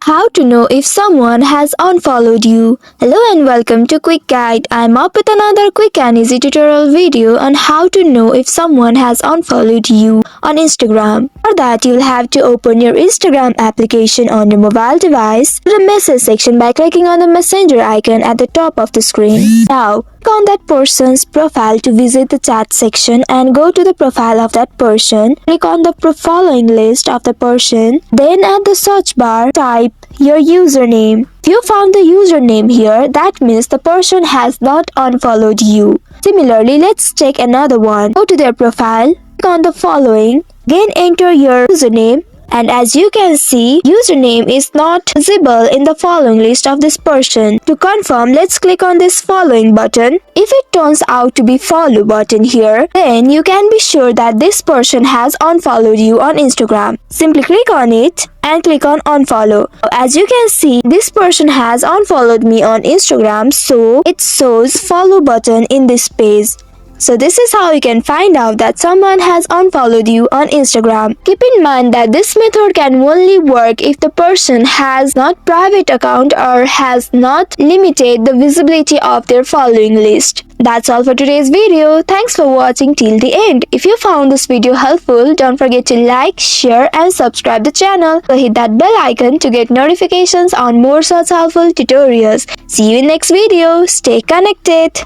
How to know if someone has unfollowed you. Hello and welcome to Quick Guide. I'm up with another quick and easy tutorial video on how to know if someone has unfollowed you on Instagram. For that, you'll have to open your Instagram application on your mobile device to the message section by clicking on the messenger icon at the top of the screen. Now, click on that person's profile to visit the chat section and go to the profile of that person. Click on the following list of the person. Then at the search bar, type your username. If you found the username here, that means the person has not unfollowed you. Similarly, let's check another one. Go to their profile, click on the following, again enter your username. And as you can see, username is not visible in the following list of this person. To confirm, let's click on this following button. If it turns out to be follow button here, then you can be sure that this person has unfollowed you on Instagram. Simply click on it and click on unfollow. As you can see, this person has unfollowed me on Instagram, so it shows follow button in this page. So this is how you can find out that someone has unfollowed you on Instagram. Keep in mind that this method can only work if the person has not private account or has not limited the visibility of their following list. That's all for today's video. Thanks for watching till the end. If you found this video helpful, don't forget to like, share and subscribe the channel. So hit that bell icon to get notifications on more such helpful tutorials. See you in next video. Stay connected.